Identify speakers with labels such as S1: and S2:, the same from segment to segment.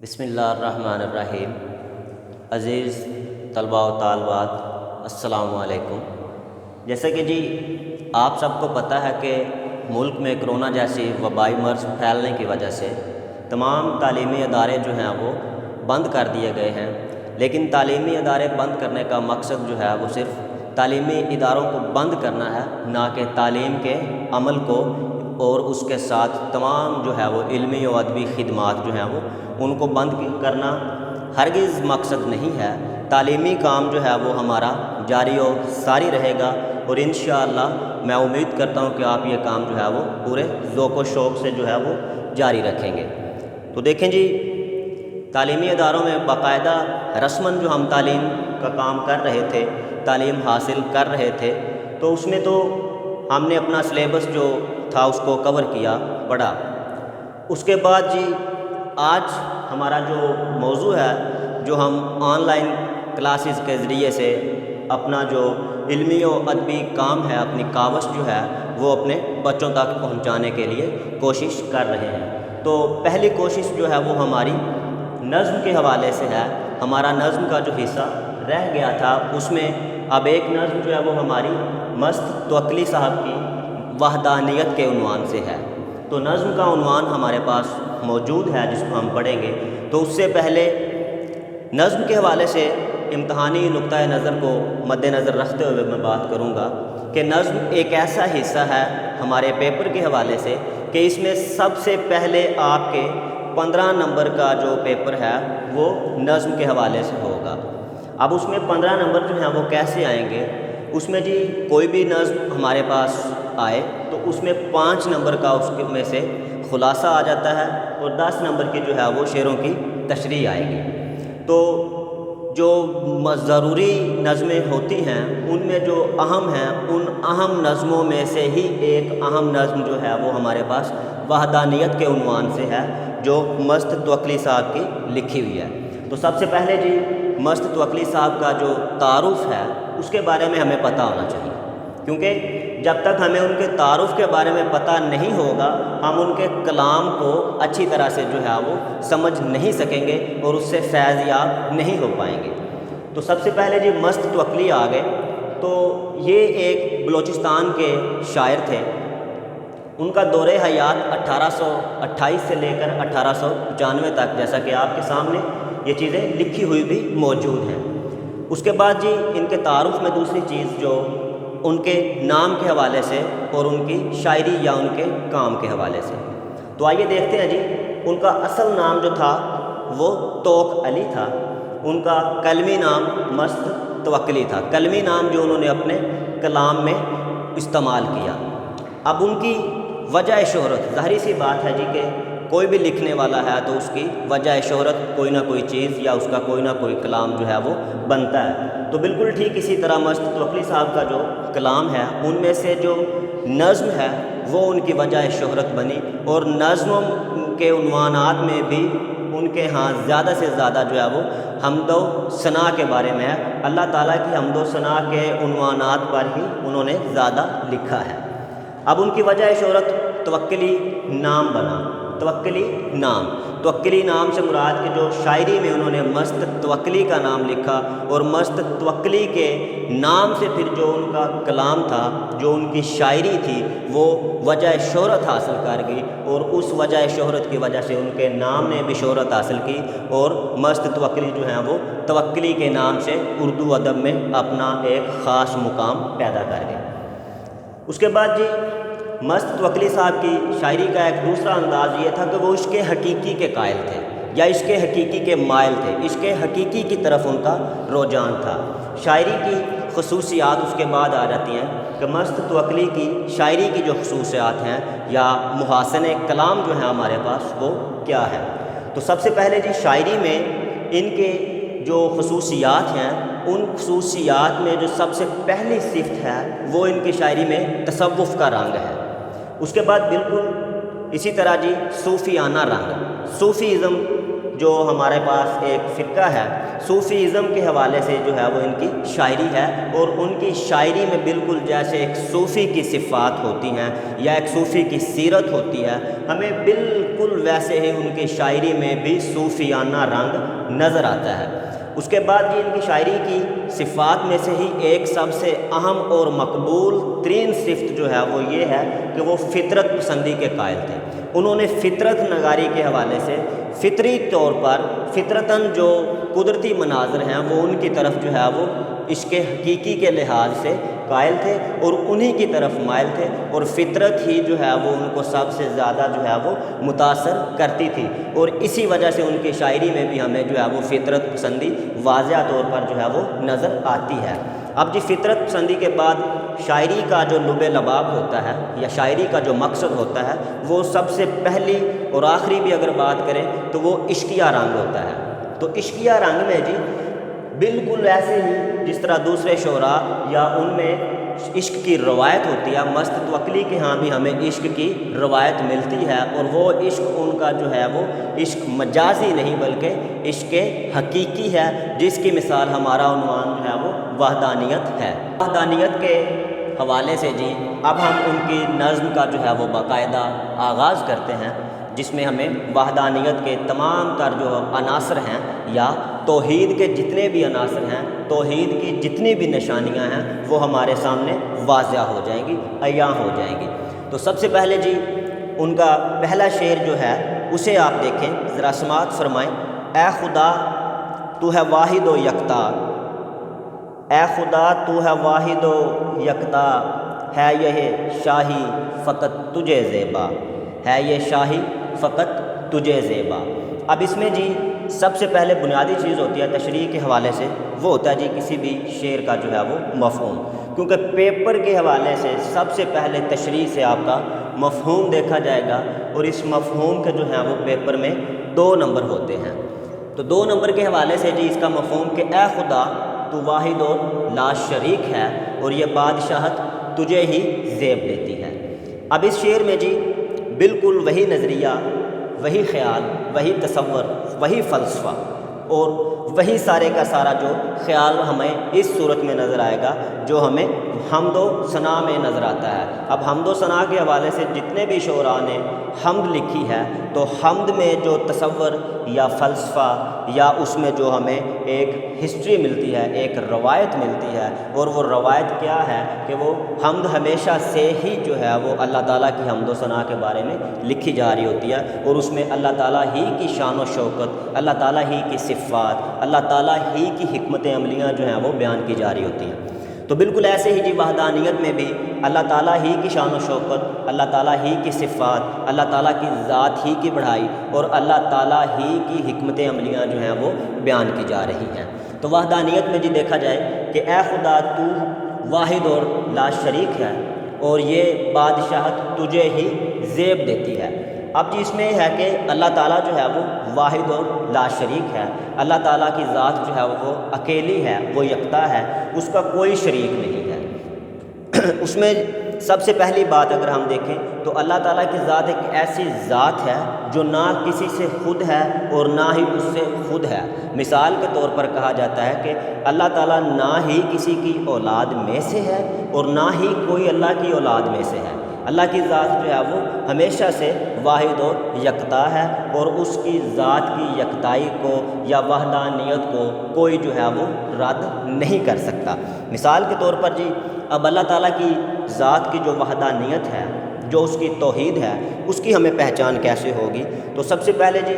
S1: بسم اللہ الرحمن الرحیم۔ عزیز طلباء و طالبات، السلام علیکم۔ جیسا کہ آپ سب کو پتہ ہے کہ ملک میں کرونا جیسی وبائی مرض پھیلنے کی وجہ سے تمام تعلیمی ادارے جو ہیں وہ بند کر دیے گئے ہیں، لیکن تعلیمی ادارے بند کرنے کا مقصد جو ہے وہ صرف تعلیمی اداروں کو بند کرنا ہے، نہ کہ تعلیم کے عمل کو اور اس کے ساتھ تمام جو ہے وہ علمی و ادبی خدمات جو ہیں وہ ان کو بند کرنا ہرگز مقصد نہیں ہے۔ تعلیمی کام جو ہے وہ ہمارا جاری و ساری رہے گا، اور انشاءاللہ میں امید کرتا ہوں کہ آپ یہ کام جو ہے وہ پورے ذوق و شوق سے جو ہے وہ جاری رکھیں گے۔ تو دیکھیں تعلیمی اداروں میں باقاعدہ رسماً جو ہم تعلیم کا کام کر رہے تھے، تعلیم حاصل کر رہے تھے، تو اس میں تو ہم نے اپنا سلیبس جو تھا اس کو کور کیا، پڑھا۔ اس کے بعد آج ہمارا جو موضوع ہے، جو ہم آن لائن کلاسز کے ذریعے سے اپنا جو علمی و ادبی کام ہے، اپنی کاوش جو ہے وہ اپنے بچوں تک پہنچانے کے لیے کوشش کر رہے ہیں۔ تو پہلی کوشش جو ہے وہ ہماری نظم کے حوالے سے ہے۔ ہمارا نظم کا جو حصہ رہ گیا تھا، اس میں اب ایک نظم جو ہے وہ ہماری مست توکلی صاحب کی وحدانیت کے عنوان سے ہے۔ تو نظم کا عنوان ہمارے پاس موجود ہے جس کو ہم پڑھیں گے۔ تو اس سے پہلے نظم کے حوالے سے امتحانی نقطۂ نظر کو مد نظر رکھتے ہوئے میں بات کروں گا کہ نظم ایک ایسا حصہ ہے ہمارے پیپر کے حوالے سے کہ اس میں سب سے پہلے آپ کے 15 نمبر کا جو پیپر ہے وہ نظم کے حوالے سے ہوگا۔ اب اس میں 15 نمبر جو ہیں وہ کیسے آئیں گے؟ اس میں کوئی بھی نظم ہمارے پاس آئے تو اس میں 5 نمبر کا اس میں سے خلاصہ آ جاتا ہے، اور 10 نمبر کی جو ہے وہ شعروں کی تشریح آئے گی۔ تو جو ضروری نظمیں ہوتی ہیں ان میں جو اہم ہیں، ان اہم نظموں میں سے ہی ایک اہم نظم جو ہے وہ ہمارے پاس وحدانیت کے عنوان سے ہے، جو مست توکلی صاحب کی لکھی ہوئی ہے۔ تو سب سے پہلے مست توکلی صاحب کا جو تعارف ہے اس کے بارے میں ہمیں پتہ ہونا چاہیے، کیونکہ جب تک ہمیں ان کے تعارف کے بارے میں پتہ نہیں ہوگا، ہم ان کے کلام کو اچھی طرح سے جو ہے وہ سمجھ نہیں سکیں گے اور اس سے فیض یاب نہیں ہو پائیں گے۔ تو سب سے پہلے مست توکلی آ گئے۔ تو یہ ایک بلوچستان کے شاعر تھے۔ ان کا دور حیات 1828 سے لے کر 1895 تک، جیسا کہ آپ کے سامنے یہ چیزیں لکھی ہوئی بھی موجود ہیں۔ اس کے بعد ان کے تعارف میں دوسری چیز جو ان کے نام کے حوالے سے اور ان کی شاعری یا ان کے کام کے حوالے سے، تو آئیے دیکھتے ہیں ان کا اصل نام جو تھا وہ توق علی تھا۔ ان کا کلمی نام مست توکلی تھا، کلمی نام جو انہوں نے اپنے کلام میں استعمال کیا۔ اب ان کی وجہ شہرت، ظاہری سی بات ہے کہ کوئی بھی لکھنے والا ہے تو اس کی وجہ شہرت کوئی نہ کوئی چیز یا اس کا کوئی نہ کوئی کلام جو ہے وہ بنتا ہے۔ تو بالکل ٹھیک اسی طرح مست توکلی صاحب کا جو کلام ہے ان میں سے جو نظم ہے وہ ان کی وجہ شہرت بنی، اور نظم کے عنوانات میں بھی ان کے ہاں زیادہ سے زیادہ جو ہے وہ حمد و ثنا کے بارے میں ہے۔ اللہ تعالیٰ کی حمد و ثنا کے عنوانات پر ہی انہوں نے زیادہ لکھا ہے۔ اب ان کی وجہ شہرت توکلی نام بنا۔ توکلی نام سے مراد کہ جو شاعری میں انہوں نے مست توکلی کا نام لکھا، اور مست توکلی کے نام سے پھر جو ان کا کلام تھا، جو ان کی شاعری تھی، وہ وجہ شہرت حاصل کر گئی، اور اس وجہ شہرت کی وجہ سے ان کے نام نے بھی شہرت حاصل کی، اور مست توکلی جو ہیں وہ توکلی کے نام سے اردو ادب میں اپنا ایک خاص مقام پیدا کر گئے۔ اس کے بعد مست توکلی صاحب کی شاعری کا ایک دوسرا انداز یہ تھا کہ وہ عشق حقیقی کے قائل تھے، یا عشق حقیقی کے مائل تھے، عشق حقیقی کی طرف ان کا رجحان تھا۔ شاعری کی خصوصیات اس کے بعد آ جاتی ہیں کہ مست توکلی کی شاعری کی جو خصوصیات ہیں یا محاسن کلام جو ہیں ہمارے پاس وہ کیا ہے۔ تو سب سے پہلے شاعری میں ان کے جو خصوصیات ہیں، ان خصوصیات میں جو سب سے پہلی صفت ہے وہ ان کی شاعری میں تصوف کا رنگ ہے۔ اس کے بعد بالکل اسی طرح صوفیانہ رنگ، صوفیزم جو ہمارے پاس ایک فرقہ ہے صوفی ازم کے حوالے سے جو ہے وہ ان کی شاعری ہے، اور ان کی شاعری میں بالکل جیسے ایک صوفی کی صفات ہوتی ہیں یا ایک صوفی کی سیرت ہوتی ہے، ہمیں بالکل ویسے ہی ان کی شاعری میں بھی صوفیانہ رنگ نظر آتا ہے۔ اس کے بعد ان کی شاعری کی صفات میں سے ہی ایک سب سے اہم اور مقبول ترین صفت جو ہے وہ یہ ہے کہ وہ فطرت پسندی کے قائل تھے۔ انہوں نے فطرت نگاری کے حوالے سے فطری طور پر فطرتاً جو قدرتی مناظر ہیں وہ ان کی طرف جو ہے وہ عشق حقیقی کے لحاظ سے قائل تھے اور انہی کی طرف مائل تھے، اور فطرت ہی جو ہے وہ ان کو سب سے زیادہ جو ہے وہ متاثر کرتی تھی، اور اسی وجہ سے ان کی شاعری میں بھی ہمیں جو ہے وہ فطرت پسندی واضح طور پر جو ہے وہ نظر آتی ہے۔ اب جی فطرت پسندی کے بعد شاعری کا جو لب لباب ہوتا ہے یا شاعری کا جو مقصد ہوتا ہے وہ سب سے پہلی اور آخری بھی اگر بات کریں تو وہ عشقیہ رنگ ہوتا ہے۔ تو عشقیہ رنگ میں جی بالکل ایسے ہی جس طرح دوسرے شعراء یا ان میں عشق کی روایت ہوتی ہے، مست توکلی کے ہاں بھی ہمیں عشق کی روایت ملتی ہے، اور وہ عشق ان کا جو ہے وہ عشق مجازی نہیں بلکہ عشق حقیقی ہے، جس کی مثال ہمارا عنوان جو ہے وہ وحدانیت ہے۔ وحدانیت کے حوالے سے جی اب ہم ان کی نظم کا جو ہے وہ باقاعدہ آغاز کرتے ہیں، جس میں ہمیں وحدانیت کے تمام تر جو عناصر ہیں یا توحید کے جتنے بھی عناصر ہیں، توحید کی جتنی بھی نشانیاں ہیں وہ ہمارے سامنے واضح ہو جائیں گی، عیاں ہو جائیں گی۔ تو سب سے پہلے جی ان کا پہلا شعر جو ہے اسے آپ دیکھیں، ذرا سماعت فرمائیں۔ اے خدا تو ہے واحد و یکتا، اے خدا تو ہے واحد و یکتا، ہے یہ شاہی فقط تجھے زیبا، ہے یہ شاہی فقط تجھے زیبا۔ اب اس میں جی سب سے پہلے بنیادی چیز ہوتی ہے تشریح کے حوالے سے، وہ ہوتا ہے جی کسی بھی شعر کا جو ہے وہ مفہوم، کیونکہ پیپر کے حوالے سے سب سے پہلے تشریح سے آپ کا مفہوم دیکھا جائے گا، اور اس مفہوم کے جو ہیں وہ پیپر میں 2 نمبر ہوتے ہیں۔ تو 2 نمبر کے حوالے سے جی اس کا مفہوم کہ اے خدا تو واحد اور لا شریک ہے، اور یہ بادشاہت تجھے ہی زیب دیتی ہے۔ اب اس شعر میں جی بالکل وہی نظریہ، وہی خیال، وہی تصور، وہی فلسفہ اور وہی سارے کا سارا جو خیال ہمیں اس صورت میں نظر آئے گا جو ہمیں حمد و ثنا میں نظر آتا ہے۔ اب حمد و ثنا کے حوالے سے جتنے بھی شعراء نے حمد لکھی ہے تو حمد میں جو تصور یا فلسفہ یا اس میں جو ہمیں ایک ہسٹری ملتی ہے، ایک روایت ملتی ہے، اور وہ روایت کیا ہے کہ وہ حمد ہمیشہ سے ہی جو ہے وہ اللہ تعالیٰ کی حمد و ثنا کے بارے میں لکھی جا رہی ہوتی ہے، اور اس میں اللہ تعالیٰ ہی کی شان و شوکت، اللہ تعالیٰ ہی کی صفات، اللہ تعالیٰ ہی کی حکمت عملیاں جو ہیں وہ بیان کی جا رہی ہوتی ہیں۔ تو بالکل ایسے ہی جی وحدانیت میں بھی اللہ تعالیٰ ہی کی شان و شوکت، اللہ تعالیٰ ہی کی صفات، اللہ تعالیٰ کی ذات ہی کی بڑھائی اور اللہ تعالیٰ ہی کی حکمت عملیاں جو ہیں وہ بیان کی جا رہی ہیں۔ تو وحدانیت میں جی دیکھا جائے کہ اے خدا تو واحد اور لا شریک ہے، اور یہ بادشاہت تجھے ہی زیب دیتی ہے۔ اب جی اس میں یہ ہے کہ اللہ تعالیٰ جو ہے وہ واحد اور لا شریک ہے، اللہ تعالیٰ کی ذات جو ہے وہ اکیلی ہے، وہ یکتا ہے، اس کا کوئی شریک نہیں ہے۔ اس میں سب سے پہلی بات اگر ہم دیکھیں تو اللہ تعالیٰ کی ذات ایک ایسی ذات ہے جو نہ کسی سے خود ہے اور نہ ہی اس سے خود ہے۔ مثال کے طور پر کہا جاتا ہے کہ اللہ تعالیٰ نہ ہی کسی کی اولاد میں سے ہے اور نہ ہی کوئی اللہ کی اولاد میں سے ہے۔ اللہ کی ذات جو ہے وہ ہمیشہ سے واحد اور یکتا ہے، اور اس کی ذات کی یکتائی کو یا وحدانیت کو کوئی جو ہے وہ رد نہیں کر سکتا۔ مثال کے طور پر جی اب اللہ تعالیٰ کی ذات کی جو وحدانیت ہے، جو اس کی توحید ہے، اس کی ہمیں پہچان کیسے ہوگی؟ تو سب سے پہلے جی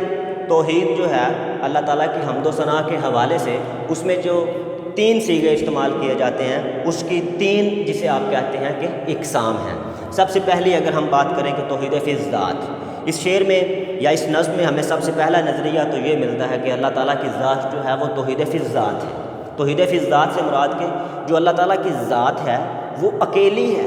S1: توحید جو ہے اللہ تعالیٰ کی حمد و ثنا کے حوالے سے اس میں جو 3 صیغے استعمال کیے جاتے ہیں، اس کی 3 جسے آپ کہتے ہیں کہ اقسام ہیں۔ سب سے پہلی اگر ہم بات کریں کہ توحید فی الذات، اس شعر میں یا اس نظم میں ہمیں سب سے پہلا نظریہ تو یہ ملتا ہے کہ اللہ تعالیٰ کی ذات جو ہے وہ توحید فی الذات ہے۔ توحید فی الذات سے مراد کہ جو اللہ تعالیٰ کی ذات ہے وہ اکیلی ہے،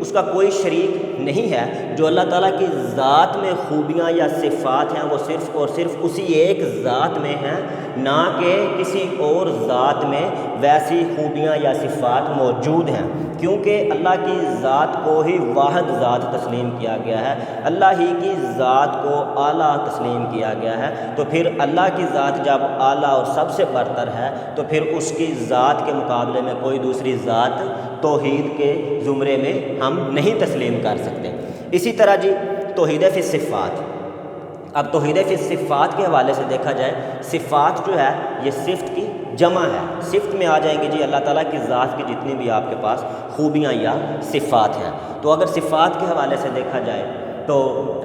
S1: اس کا کوئی شریک نہیں ہے۔ جو اللہ تعالیٰ کی ذات میں خوبیاں یا صفات ہیں وہ صرف اور صرف اسی ایک ذات میں ہیں، نہ کہ کسی اور ذات میں ویسی خوبیاں یا صفات موجود ہیں، کیونکہ اللہ کی ذات کو ہی واحد ذات تسلیم کیا گیا ہے، اللہ ہی کی ذات کو اعلیٰ تسلیم کیا گیا ہے۔ تو پھر اللہ کی ذات جب اعلیٰ اور سب سے برتر ہے تو پھر اس کی ذات کے مقابلے میں کوئی دوسری ذات توحید کے زمرے میں ہم نہیں تسلیم کر سکتے۔ اسی طرح جی توحید فی الصفات، اب توحید فی الصفات کے حوالے سے دیکھا جائے، صفات جو ہے یہ صفت کی جمع ہے۔ صفت میں آ جائیں گے جی اللہ تعالیٰ کی ذات کی جتنی بھی آپ کے پاس خوبیاں یا صفات ہیں۔ تو اگر صفات کے حوالے سے دیکھا جائے تو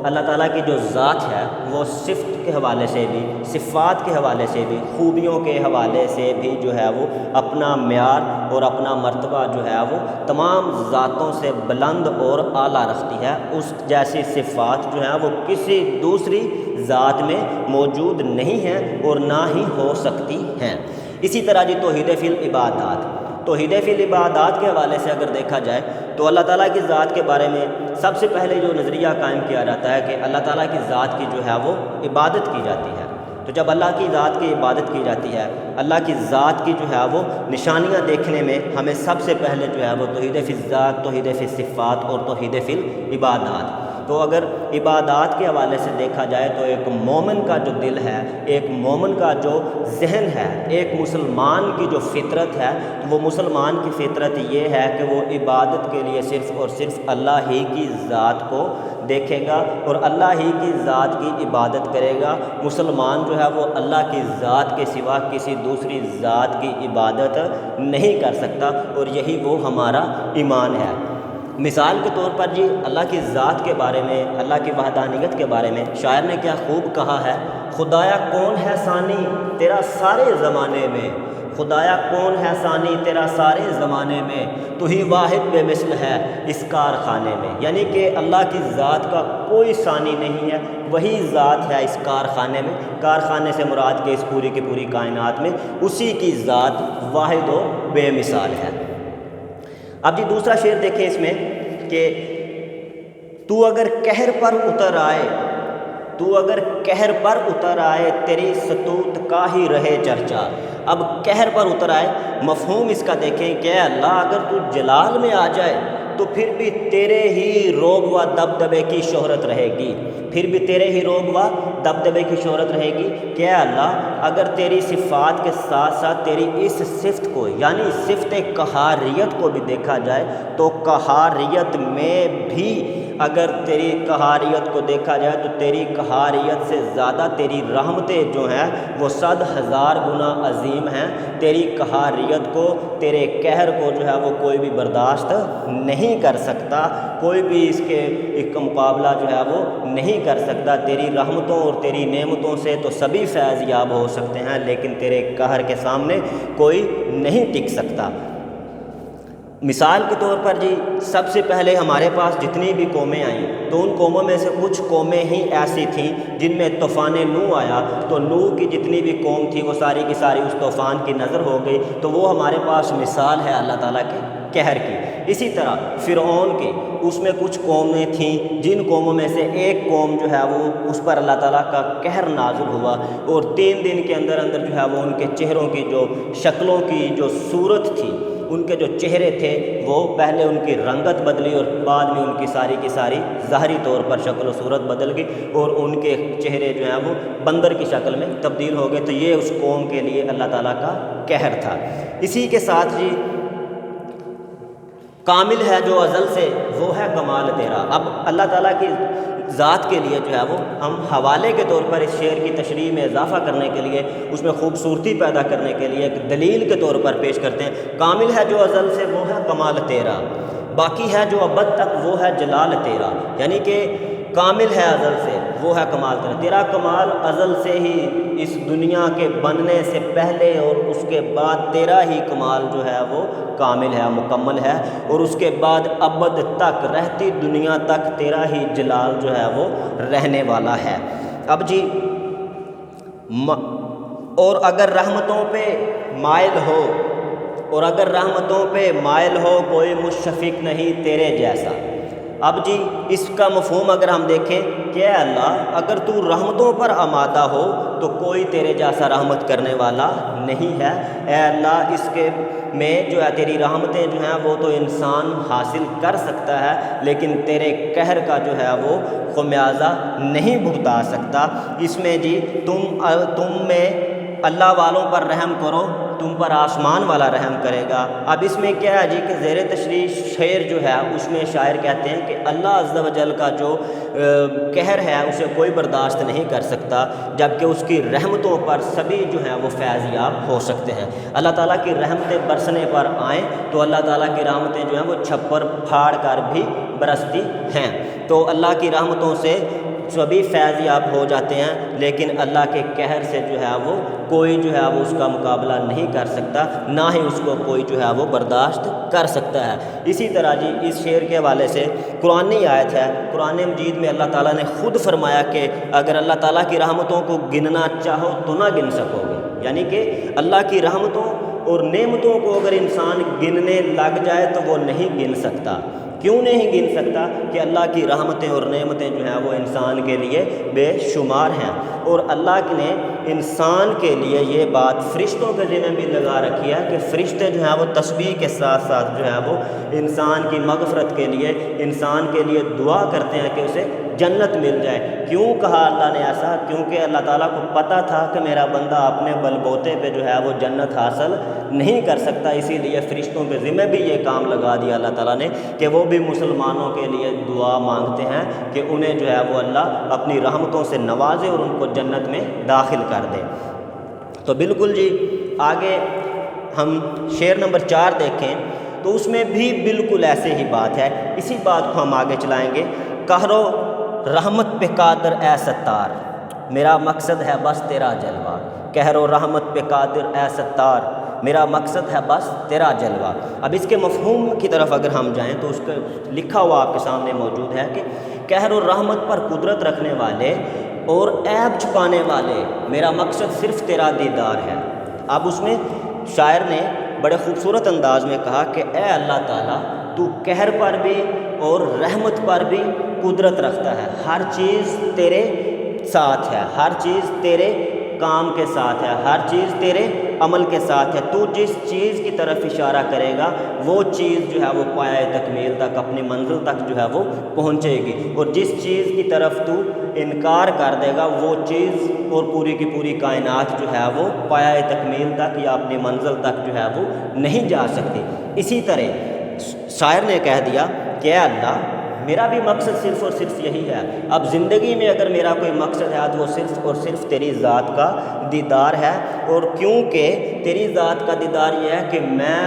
S1: اللہ تعالیٰ کی جو ذات ہے وہ صفت کے حوالے سے بھی، صفات کے حوالے سے بھی، خوبیوں کے حوالے سے بھی جو ہے وہ اپنا معیار اور اپنا مرتبہ جو ہے وہ تمام ذاتوں سے بلند اور اعلیٰ رکھتی ہے۔ اس جیسی صفات جو ہیں وہ کسی دوسری ذات میں موجود نہیں ہیں اور نہ ہی ہو سکتی ہیں۔ اسی طرح جی توحید فی العبادات، توحید فی العبادات کے حوالے سے اگر دیکھا جائے تو اللہ تعالیٰ کی ذات کے بارے میں سب سے پہلے جو نظریہ قائم کیا جاتا ہے کہ اللہ تعالیٰ کی ذات کی جو ہے وہ عبادت کی جاتی ہے۔ تو جب اللہ کی ذات کی عبادت کی جاتی ہے، اللہ کی ذات کی جو ہے وہ نشانیاں دیکھنے میں ہمیں سب سے پہلے جو ہے وہ توحید فی الذات، توحید فی الصفات اور توحید فی العبادات۔ تو اگر عبادات کے حوالے سے دیکھا جائے تو ایک مومن کا جو دل ہے، ایک مومن کا جو ذہن ہے، ایک مسلمان کی جو فطرت ہے، وہ مسلمان کی فطرت یہ ہے کہ وہ عبادت کے لیے صرف اور صرف اللہ ہی کی ذات کو دیکھے گا اور اللہ ہی کی ذات کی عبادت کرے گا۔ مسلمان جو ہے وہ اللہ کی ذات کے سوا کسی دوسری ذات کی عبادت نہیں کر سکتا، اور یہی وہ ہمارا ایمان ہے۔ مثال کے طور پر جی اللہ کی ذات کے بارے میں، اللہ کی وحدانیت کے بارے میں شاعر نے کیا خوب کہا ہے، خدایا کون ہے ثانی تیرا سارے زمانے میں، خدایا کون ہے ثانی تیرا سارے زمانے میں، تو ہی واحد بے مثل ہے اس کارخانے میں۔ یعنی کہ اللہ کی ذات کا کوئی ثانی نہیں ہے، وہی ذات ہے اس کارخانے میں۔ کارخانے سے مراد کہ اس پوری کی پوری کائنات میں اسی کی ذات واحد و بے مثال ہے۔ اب جی دوسرا شعر دیکھیں اس میں کہ تو اگر قہر پر اتر آئے، تو اگر قہر پر اتر آئے تیری ستوت کا ہی رہے چرچا۔ اب قہر پر اتر آئے، مفہوم اس کا دیکھیں کہ اللہ اگر تو جلال میں آ جائے تو پھر بھی تیرے ہی روب و دبدبے کی شہرت رہے گی، پھر بھی تیرے ہی روب و دبدبے کی شہرت رہے گی کہ اے اللہ اگر تیری صفات کے ساتھ ساتھ تیری اس صفت کو یعنی صفت قہاریت کو بھی دیکھا جائے تو قہاریت میں بھی اگر تیری قہاریت کو دیکھا جائے تو تیری قہاریت سے زیادہ تیری رحمتیں جو ہیں وہ 100,000 گنا عظیم ہیں۔ تیری قہاریت کو، تیرے قہر کو جو ہے وہ کوئی بھی برداشت نہیں کر سکتا، کوئی بھی اس کے ایک مقابلہ جو ہے وہ نہیں کر سکتا۔ تیری رحمتوں اور تیری نعمتوں سے تو سبھی فیض یاب ہو سکتے ہیں، لیکن تیرے قہر کے سامنے کوئی نہیں ٹک سکتا۔ مثال کے طور پر جی سب سے پہلے ہمارے پاس جتنی بھی قومیں آئیں تو ان قوموں میں سے کچھ قومیں ہی ایسی تھیں جن میں طوفان نوح آیا، تو نوح کی جتنی بھی قوم تھی وہ ساری کی ساری اس طوفان کی نظر ہو گئی، تو وہ ہمارے پاس مثال ہے اللہ تعالیٰ کے قہر کی۔ اسی طرح فرعون کی اس میں کچھ قومیں تھیں جن قوموں میں سے ایک قوم جو ہے وہ اس پر اللہ تعالیٰ کا قہر نازل ہوا، اور 3 دن کے اندر اندر جو ہے وہ ان کے چہروں کی جو شکلوں کی جو صورت تھی، ان کے جو چہرے تھے وہ پہلے ان کی رنگت بدلی اور بعد میں ان کی ساری ظاہری طور پر شکل و صورت بدل گئی اور ان کے چہرے جو ہیں وہ بندر کی شکل میں تبدیل ہو گئے۔ تو یہ اس قوم کے لیے اللہ تعالیٰ کا قہر تھا۔ اسی کے ساتھ جی کامل ہے جو ازل سے وہ ہے کمال تیرا۔ اب اللہ تعالیٰ کی ذات کے لیے جو ہے وہ ہم حوالے کے طور پر اس شعر کی تشریح میں اضافہ کرنے کے لیے، اس میں خوبصورتی پیدا کرنے کے لیے ایک دلیل کے طور پر پیش کرتے ہیں، کامل ہے جو ازل سے وہ ہے کمال تیرا، باقی ہے جو ابد تک وہ ہے جلال تیرا۔ یعنی کہ کامل ہے ازل سے وہ ہے کمال تیرا، تیرا کمال ازل سے ہی اس دنیا کے بننے سے پہلے اور اس کے بعد تیرا ہی کمال جو ہے وہ کامل ہے، مکمل ہے، اور اس کے بعد ابد تک رہتی دنیا تک تیرا ہی جلال جو ہے وہ رہنے والا ہے۔ اب جی اور اگر رحمتوں پہ مائل ہو، اور اگر رحمتوں پہ مائل ہو کوئی مشفق نہیں تیرے جیسا۔ اب جی اس کا مفہوم اگر ہم دیکھیں کہ اے اللہ اگر تو رحمتوں پر آمادہ ہو تو کوئی تیرے جیسا رحمت کرنے والا نہیں ہے۔ اے اللہ اس کے میں جو ہے تیری رحمتیں جو ہیں وہ تو انسان حاصل کر سکتا ہے، لیکن تیرے قہر کا جو ہے وہ خمیازہ نہیں بھگتا سکتا۔ اس میں جی تم میں اللہ والوں پر رحم کرو، تم پر آسمان والا رحم کرے گا۔ اب اس میں کیا ہے جی کہ زیر تشریح شعر جو ہے اس میں شاعر کہتے ہیں کہ اللہ عز و جل کا جو قہر ہے اسے کوئی برداشت نہیں کر سکتا، جبکہ اس کی رحمتوں پر سبھی جو ہیں وہ فیض یاب ہو سکتے ہیں۔ اللہ تعالیٰ کی رحمتیں برسنے پر آئیں تو اللہ تعالیٰ کی رحمتیں جو ہیں وہ چھپر پھاڑ کر بھی برستی ہیں۔ تو اللہ کی رحمتوں سے سبھی فیض یاب ہو جاتے ہیں، لیکن اللہ کے قہر سے جو ہے وہ کوئی جو ہے وہ اس کا مقابلہ نہیں کر سکتا، نہ ہی اس کو کوئی جو ہے وہ برداشت کر سکتا ہے۔ اسی طرح جی اس شعر کے حوالے سے قرآنی آیت ہے، قرآن مجید میں اللہ تعالیٰ نے خود فرمایا کہ اگر اللہ تعالیٰ کی رحمتوں کو گننا چاہو تو نہ گن سکو گے، یعنی کہ اللہ کی رحمتوں اور نعمتوں کو اگر انسان گننے لگ جائے تو وہ نہیں گن سکتا۔ کیوں نہیں گن سکتا؟ کہ اللہ کی رحمتیں اور نعمتیں جو ہیں وہ انسان کے لیے بے شمار ہیں، اور اللہ نے انسان کے لیے یہ بات فرشتوں کے ذمہ بھی لگا رکھی ہے کہ فرشتے جو ہیں وہ تسبیح کے ساتھ ساتھ جو ہے وہ انسان کی مغفرت کے لیے، انسان کے لیے دعا کرتے ہیں کہ اسے جنت مل جائے۔ کیوں کہا اللہ نے ایسا؟ کیونکہ اللہ تعالیٰ کو پتہ تھا کہ میرا بندہ اپنے بل بوتے پہ جو ہے وہ جنت حاصل نہیں کر سکتا، اسی لیے فرشتوں کے ذمہ بھی یہ کام لگا دیا اللہ تعالیٰ نے کہ وہ بھی مسلمانوں کے لیے دعا مانگتے ہیں کہ انہیں جو ہے وہ اللہ اپنی رحمتوں سے نوازے اور ان کو جنت میں داخل کر دے۔ تو بالکل جی آگے ہم شعر نمبر 4 دیکھیں تو اس میں بھی بالکل ایسے ہی بات ہے، اسی بات کو ہم آگے چلائیں گے۔ قہر و رحمت پہ قادر اے ستار، میرا مقصد ہے بس تیرا جلوہ۔ قہر و رحمت پہ قادر اے ستار، میرا مقصد ہے بس تیرا جلوہ۔ اب اس کے مفہوم کی طرف اگر ہم جائیں تو اس کا لکھا ہوا آپ کے سامنے موجود ہے کہ قہر و رحمت پر قدرت رکھنے والے اور عیب چھپانے والے، میرا مقصد صرف تیرا دیدار ہے۔ اب اس میں شاعر نے بڑے خوبصورت انداز میں کہا کہ اے اللہ تعالیٰ تو قہر پر بھی اور رحمت پر بھی قدرت رکھتا ہے، ہر چیز تیرے ساتھ ہے، ہر چیز تیرے کام کے ساتھ ہے، ہر چیز تیرے عمل کے ساتھ ہے۔ تو جس چیز کی طرف اشارہ کرے گا وہ چیز جو ہے وہ پایۂ تکمیل تک، اپنی منزل تک جو ہے وہ پہنچے گی، اور جس چیز کی طرف تو انکار کر دے گا وہ چیز اور پوری کی پوری کائنات جو ہے وہ پایۂ تکمیل تک یا اپنی منزل تک جو ہے وہ نہیں جا سکتی۔ اسی طرح شاعر نے کہہ دیا کہ اے اللہ میرا بھی مقصد صرف اور صرف یہی ہے، اب زندگی میں اگر میرا کوئی مقصد ہے تو وہ صرف اور صرف تیری ذات کا دیدار ہے، اور کیونکہ تیری ذات کا دیدار یہ ہے کہ میں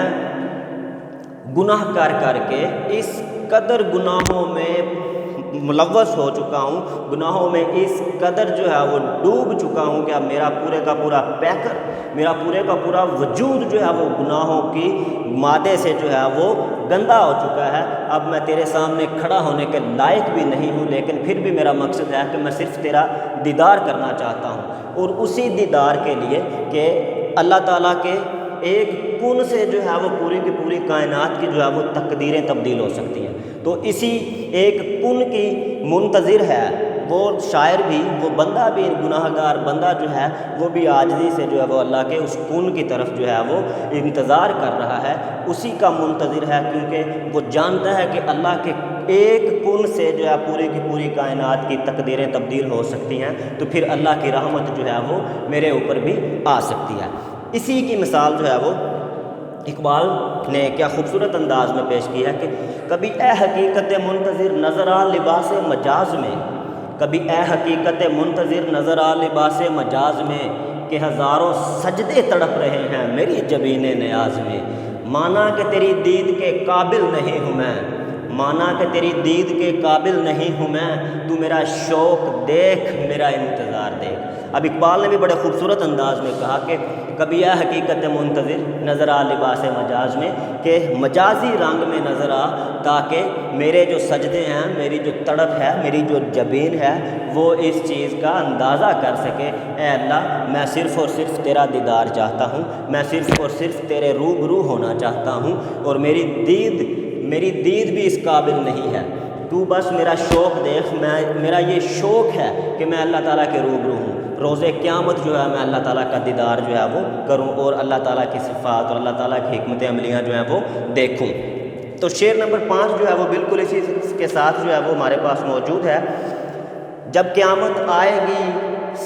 S1: گناہ کر کر کے اس قدر گناہوں میں ملوث ہو چکا ہوں، گناہوں میں اس قدر جو ہے وہ ڈوب چکا ہوں کہ اب میرا پورے کا پورا پیکر، میرا پورے کا پورا وجود جو ہے وہ گناہوں کی مادے سے جو ہے وہ گندا ہو چکا ہے۔ اب میں تیرے سامنے کھڑا ہونے کے لائق بھی نہیں ہوں، لیکن پھر بھی میرا مقصد ہے کہ میں صرف تیرا دیدار کرنا چاہتا ہوں، اور اسی دیدار کے لیے کہ اللہ تعالیٰ کے ایک کن سے جو ہے وہ پوری کی پوری کائنات کی جو ہے وہ تقدیریں تبدیل ہو سکتی ہیں۔ تو اسی ایک کن کی منتظر ہے وہ شاعر بھی، وہ بندہ بھی، گناہ گار بندہ جو ہے وہ بھی عاجزی سے جو ہے وہ اللہ کے اس کن کی طرف جو ہے وہ انتظار کر رہا ہے، اسی کا منتظر ہے، کیونکہ وہ جانتا ہے کہ اللہ کے ایک کن سے جو ہے پوری کی پوری کائنات کی تقدیریں تبدیل ہو سکتی ہیں، تو پھر اللہ کی رحمت جو ہے وہ میرے اوپر بھی آ سکتی ہے۔ اسی کی مثال جو ہے وہ اقبال نے کیا خوبصورت انداز میں پیش کی ہے کہ کبھی اے حقیقت منتظر نظر آ لباس مجاز میں، کبھی اے حقیقت منتظر نظر آ لباس مجاز میں، کہ ہزاروں سجدے تڑپ رہے ہیں میری جبین نیاز میں، مانا کہ تیری دید کے قابل نہیں ہوں میں، مانا کہ تیری دید کے قابل نہیں ہوں میں، تو میرا شوق دیکھ میرا انتظار دیکھ۔ اب اقبال نے بھی بڑے خوبصورت انداز میں کہا کہ کبھی اے حقیقت منتظر نظر آ لباس مجاز میں، کہ مجازی رنگ میں نظر آ تاکہ میرے جو سجدے ہیں، میری جو تڑپ ہے، میری جو جبین ہے وہ اس چیز کا اندازہ کر سکے۔ اے اللہ میں صرف اور صرف تیرا دیدار چاہتا ہوں، میں صرف اور صرف تیرے روبرو ہونا چاہتا ہوں، اور میری دید بھی اس قابل نہیں ہے، تو بس میرا شوق دیکھ، میرا یہ شوق ہے کہ میں اللہ تعالیٰ کے روبرو ہوں، روز قیامت جو ہے میں اللہ تعالیٰ کا دیدار جو ہے وہ کروں اور اللہ تعالیٰ کی صفات اور اللہ تعالیٰ کی حکمت عملیاں جو ہیں وہ دیکھوں۔ تو شعر نمبر 5 جو ہے وہ بالکل اسی کے ساتھ جو ہے وہ ہمارے پاس موجود ہے۔ جب قیامت آئے گی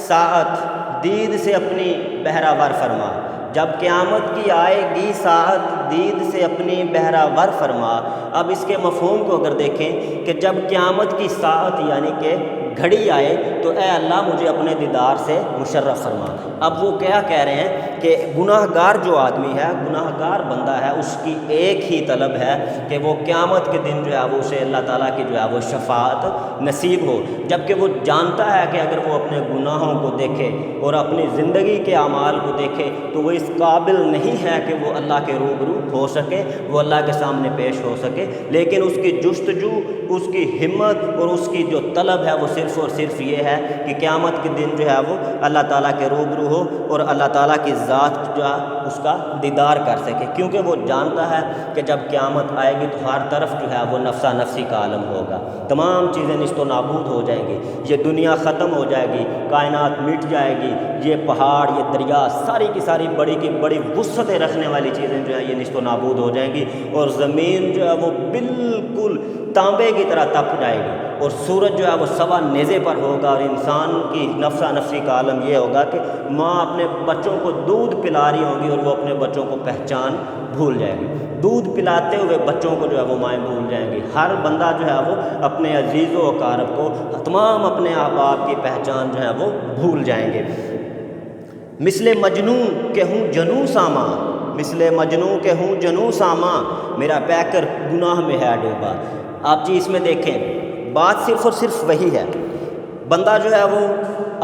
S1: ساعت دید سے اپنی بہراور فرما، جب قیامت کی آئے گی ساعت دید سے اپنی بہراور فرما۔ اب اس کے مفہوم کو اگر دیکھیں کہ جب قیامت کی ساعت یعنی کہ گھڑی آئے تو اے اللہ مجھے اپنے دیدار سے مشرف فرما۔ اب وہ کیا کہہ رہے ہیں کہ گناہ گار جو آدمی ہے، گناہ گار بندہ ہے، اس کی ایک ہی طلب ہے کہ وہ قیامت کے دن جو ہے وہ اسے اللہ تعالیٰ کی جو ہے وہ شفاعت نصیب ہو، جبکہ وہ جانتا ہے کہ اگر وہ اپنے گناہوں کو دیکھے اور اپنی زندگی کے اعمال کو دیکھے تو وہ اس قابل نہیں ہے کہ وہ اللہ کے روبرو ہو سکے، وہ اللہ کے سامنے پیش ہو سکے، لیکن اس کی جستجو، اس کی ہمت اور اس کی جو طلب ہے وہ صرف اور صرف یہ ہے کہ قیامت کے دن جو ہے وہ اللہ تعالیٰ کے روبرو ہو اور اللہ تعالیٰ کی ذات جو ہے اس کا دیدار کر سکے، کیونکہ وہ جانتا ہے کہ جب قیامت آئے گی تو ہر طرف جو ہے وہ نفسا نفسی کا عالم ہوگا، تمام چیزیں نیست و نابود ہو جائیں گی، یہ دنیا ختم ہو جائے گی، کائنات مٹ جائے گی، یہ پہاڑ، یہ دریا، ساری کی ساری بڑی کی بڑی وسعتیں رکھنے والی چیزیں جو ہے یہ نیست و نابود ہو جائیں گی، اور زمین جو ہے وہ بالکل تانبے کی طرح تپ جائے گی، اور سورج جو ہے وہ سوا نیزے پر ہوگا، اور انسان کی نفسا نفسی کا عالم یہ ہوگا کہ ماں اپنے بچوں کو دودھ پلا رہی ہوگی اور وہ اپنے بچوں کو پہچان بھول جائے گی، دودھ پلاتے ہوئے بچوں کو جو ہے وہ مائیں بھول جائیں گی، ہر بندہ جو ہے وہ اپنے عزیز و اقارب کو، تمام اپنے احباب کی پہچان جو ہے وہ بھول جائیں گے۔ مثل مجنوں کہ ہوں جنوں ساما، مثل مجنوں کہ ہوں جنوں ساما، میرا پیکر گناہ میں ہے ڈوبا۔ آپ جی اس میں دیکھیں بات صرف اور صرف وہی ہے، بندہ جو ہے وہ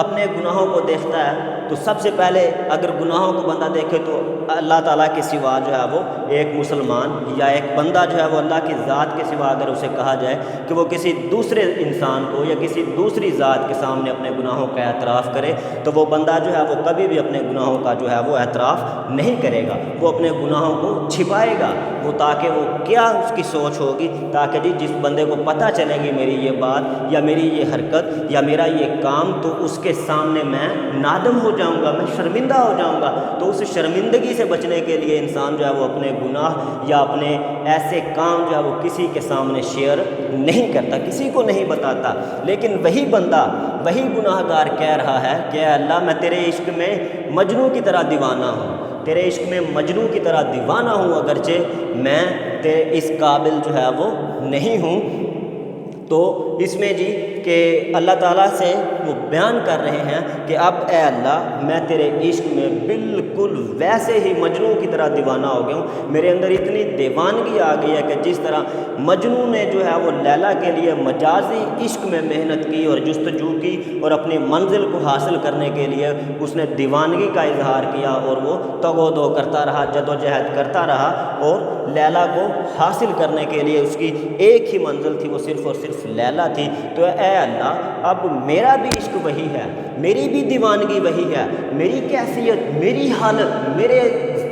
S1: اپنے گناہوں کو دیکھتا ہے تو سب سے پہلے اگر گناہوں کو بندہ دیکھے تو اللہ تعالیٰ کے سوا جو ہے وہ ایک مسلمان یا ایک بندہ جو ہے وہ اللہ کی ذات کے سوا اگر اسے کہا جائے کہ وہ کسی دوسرے انسان کو یا کسی دوسری ذات کے سامنے اپنے گناہوں کا اعتراف کرے تو وہ بندہ جو ہے وہ کبھی بھی اپنے گناہوں کا جو ہے وہ اعتراف نہیں کرے گا، وہ اپنے گناہوں کو چھپائے گا، وہ تاکہ وہ کیا اس کی سوچ ہوگی، تاکہ جس بندے کو پتہ چلے گی میری یہ بات یا میری یہ حرکت یا میرا یہ کام تو اس کے سامنے میں نادم ہو جاؤں گا، میں شرمندہ ہو جاؤں گا، تو اس شرمندگی سے بچنے کے لیے انسان جو ہے وہ اپنے گناہ یا اپنے ایسے کام جو ہے وہ کسی کے سامنے شیئر نہیں کرتا، کسی کو نہیں بتاتا۔ لیکن وہی بندہ، وہی گناہ گار کہہ رہا ہے کہ اے اللہ میں تیرے عشق میں مجنوں کی طرح دیوانہ ہوں، تیرے عشق میں مجنوں کی طرح دیوانہ ہوں، اگرچہ میں تیرے اس قابل جو ہے وہ نہیں ہوں۔ تو اس میں جی کہ اللہ تعالیٰ سے وہ بیان کر رہے ہیں کہ اب اے اللہ میں تیرے عشق میں بالکل ویسے ہی مجنوں کی طرح دیوانہ ہو گیا ہوں، میرے اندر اتنی دیوانگی آ گئی ہے کہ جس طرح مجنوں نے جو ہے وہ لیلا کے لیے مجازی عشق میں محنت کی اور جستجو کی اور اپنی منزل کو حاصل کرنے کے لیے اس نے دیوانگی کا اظہار کیا اور وہ تگ و دو کرتا رہا، جد و جہد کرتا رہا، اور لیلا کو حاصل کرنے کے لیے اس کی ایک ہی منزل تھی، وہ صرف اور صرف لیلا تھی۔ تو اے اللہ اب میرا بھی عشق وہی ہے، میری بھی دیوانگی وہی ہے، میری کیفیت، میری حالت، میرے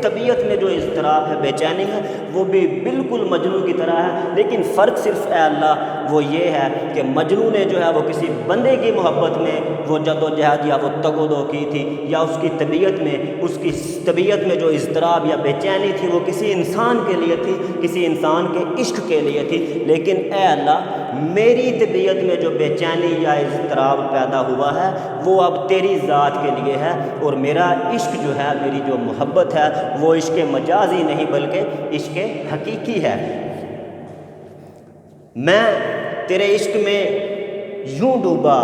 S1: طبیعت میں جو اضطراب ہے، بے چینی ہے، وہ بھی بالکل مجنوں کی طرح ہے، لیکن فرق صرف اے اللہ وہ یہ ہے کہ مجنوں نے جو ہے وہ کسی بندے کی محبت میں وہ جد و جہد یا وہ تگ و دو کی تھی، یا اس کی طبیعت میں جو اضطراب یا بے چینی تھی وہ کسی انسان کے لیے تھی، کسی انسان کے عشق کے لیے تھی، لیکن اے اللہ میری طبیعت میں جو بے چینی یا اضطراب پیدا ہوا ہے وہ اب تیری ذات کے لیے ہے، اور میرا عشق جو ہے، میری جو محبت ہے وہ عشق مجازی نہیں بلکہ عشق حقیقی ہے۔ میں تیرے عشق میں یوں ڈوبا،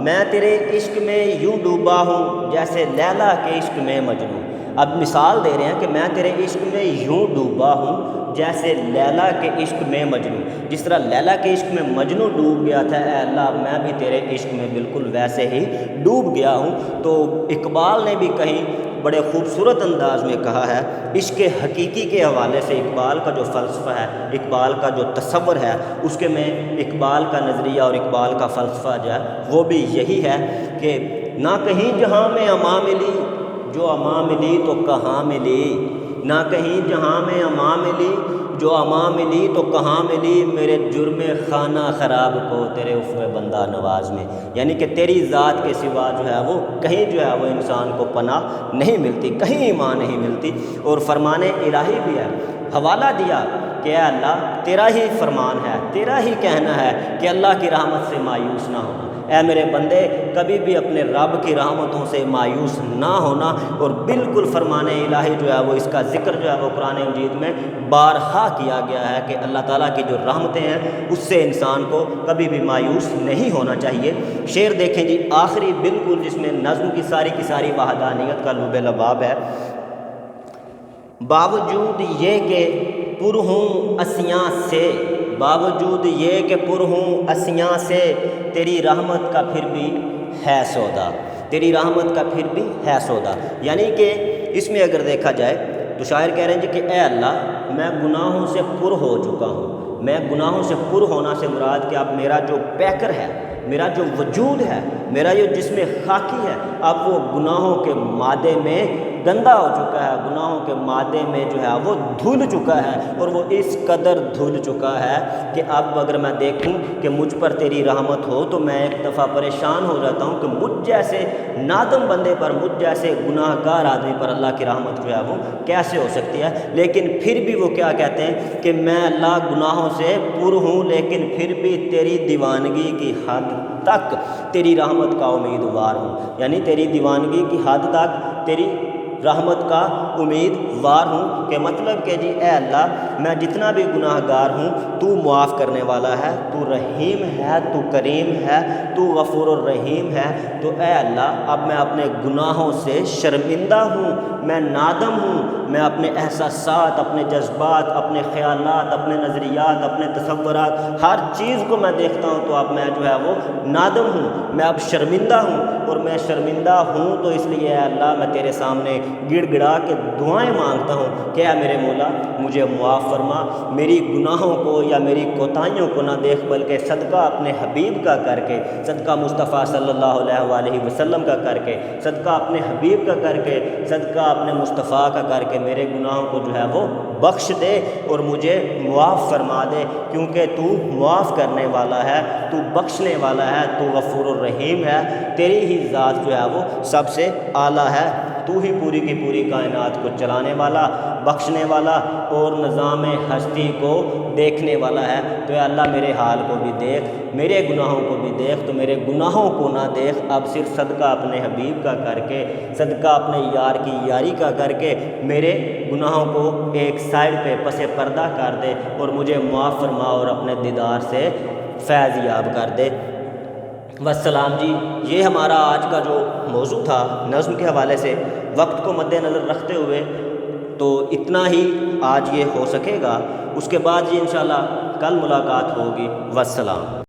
S1: میں تیرے عشق میں یوں ڈوبا ہوں جیسے لیلا کے عشق میں مجنوں۔ اب مثال دے رہے ہیں کہ میں تیرے عشق میں یوں ڈوبا ہوں جیسے لیلا کے عشق میں مجنوں، جس طرح لیلا کے عشق میں مجنوں ڈوب گیا تھا، اے اللہ میں بھی تیرے عشق میں بالکل ویسے ہی ڈوب گیا ہوں۔ تو اقبال نے بھی کہیں بڑے خوبصورت انداز میں کہا ہے، عشق حقیقی کے حوالے سے اقبال کا جو فلسفہ ہے، اقبال کا جو تصور ہے، اس کے میں اقبال کا نظریہ اور اقبال کا فلسفہ جو ہے وہ بھی یہی ہے کہ نہ کہیں جہاں میں اماں ملی، جو اماں ملی تو کہاں ملی، نہ کہیں جہاں میں اماں ملی، جو اماں ملی تو کہاں ملی، میرے جرم خانہ خراب کو تیرے عفو بندہ نواز میں، یعنی کہ تیری ذات کے سوا جو ہے وہ کہیں جو ہے وہ انسان کو پناہ نہیں ملتی، کہیں ایمان نہیں ملتی۔ اور فرمان الہی بھی ہے، حوالہ دیا کہ اے اللہ تیرا ہی فرمان ہے، تیرا ہی کہنا ہے کہ اللہ کی رحمت سے مایوس نہ ہونا۔ اے میرے بندے کبھی بھی اپنے رب کی رحمتوں سے مایوس نہ ہونا۔ اور بالکل فرمان الہی جو ہے وہ اس کا ذکر جو ہے وہ قرآن مجید میں بارہا کیا گیا ہے کہ اللہ تعالیٰ کی جو رحمتیں ہیں اس سے انسان کو کبھی بھی مایوس نہیں ہونا چاہیے۔ شعر دیکھیں جی آخری بالکل جس میں نظم کی ساری وحدانیت کا لب لباب ہے۔ باوجود یہ کہ پر ہوں اسیاں سے، باوجود یہ کہ پر ہوں اسیاں سے، تیری رحمت کا پھر بھی ہے سودا، تیری رحمت کا پھر بھی ہے سودا۔ یعنی کہ اس میں اگر دیکھا جائے تو شاعر کہہ رہے ہیں جی کہ اے اللہ میں گناہوں سے پر ہو چکا ہوں، میں گناہوں سے پر ہونا سے مراد کہ اب میرا جو پیکر ہے، میرا جو وجود ہے، میرا یہ جسم خاکی ہے، اب وہ گناہوں کے مادے میں گندا ہو چکا ہے، گناہوں کے مادے میں جو ہے وہ دھل چکا ہے، اور وہ اس قدر دھل چکا ہے کہ اب اگر میں دیکھوں کہ مجھ پر تیری رحمت ہو تو میں ایک دفعہ پریشان ہو جاتا ہوں کہ مجھ جیسے نادم بندے پر، مجھ جیسے گناہ گار آدمی پر اللہ کی رحمت جو ہے وہ کیسے ہو سکتی ہے۔ لیکن پھر بھی وہ کیا کہتے ہیں کہ میں اللہ گناہوں سے پر ہوں، لیکن پھر بھی تیری دیوانگی کی حد تک تیری رحمت کا امیدوار ہوں، یعنی تیری دیوانگی کی حد تک تیری رحمت کا امیدوار ہوں۔ کہ مطلب کہ جی اے اللہ میں جتنا بھی گناہ گار ہوں تو معاف کرنے والا ہے، تو رحیم ہے، تو کریم ہے، تو غفور الرحیم ہے۔ تو اے اللہ اب میں اپنے گناہوں سے شرمندہ ہوں، میں نادم ہوں، میں اپنے احساسات، اپنے جذبات، اپنے خیالات، اپنے نظریات، اپنے تصورات، ہر چیز کو میں دیکھتا ہوں تو اب میں جو ہے وہ نادم ہوں، میں اب شرمندہ ہوں۔ اور میں شرمندہ ہوں تو اس لیے اے اللہ میں تیرے سامنے گڑ گڑا کے دعائیں مانگتا ہوں کہ اے میرے مولا مجھے معاف فرما، میری گناہوں کو یا میری کوتاہیوں کو نہ دیکھ، بلکہ صدقہ اپنے حبیب کا کر کے، صدقہ مصطفیٰ صلی اللہ علیہ وآلہ وسلم کا کر کے، صدقہ اپنے حبیب کا کر کے، صدقہ اپنے مصطفیٰ کا کر کے میرے گناہوں کو جو ہے وہ بخش دے اور مجھے معاف فرما دے، کیونکہ تو معاف کرنے والا ہے، تو بخشنے والا ہے، تو غفور الرحیم ہے، تیری ہی ذات جو ہے وہ سب سے اعلیٰ ہے، تو ہی پوری کی پوری کائنات کو چلانے والا، بخشنے والا اور نظام ہستی کو دیکھنے والا ہے۔ تو اے اللہ میرے حال کو بھی دیکھ، میرے گناہوں کو بھی دیکھ، تو میرے گناہوں کو نہ دیکھ، اب صرف صدقہ اپنے حبیب کا کر کے، صدقہ اپنے یار کی یاری کا کر کے میرے گناہوں کو ایک سائڈ پہ پس پردہ کر دے اور مجھے معاف فرما اور اپنے دیدار سے فیض یاب کر دے۔ والسلام جی، یہ ہمارا آج کا جو موضوع تھا نظم کے حوالے سے، وقت کو مد نظر رکھتے ہوئے تو اتنا ہی آج یہ ہو سکے گا، اس کے بعد یہ انشاءاللہ کل ملاقات ہوگی۔ والسلام۔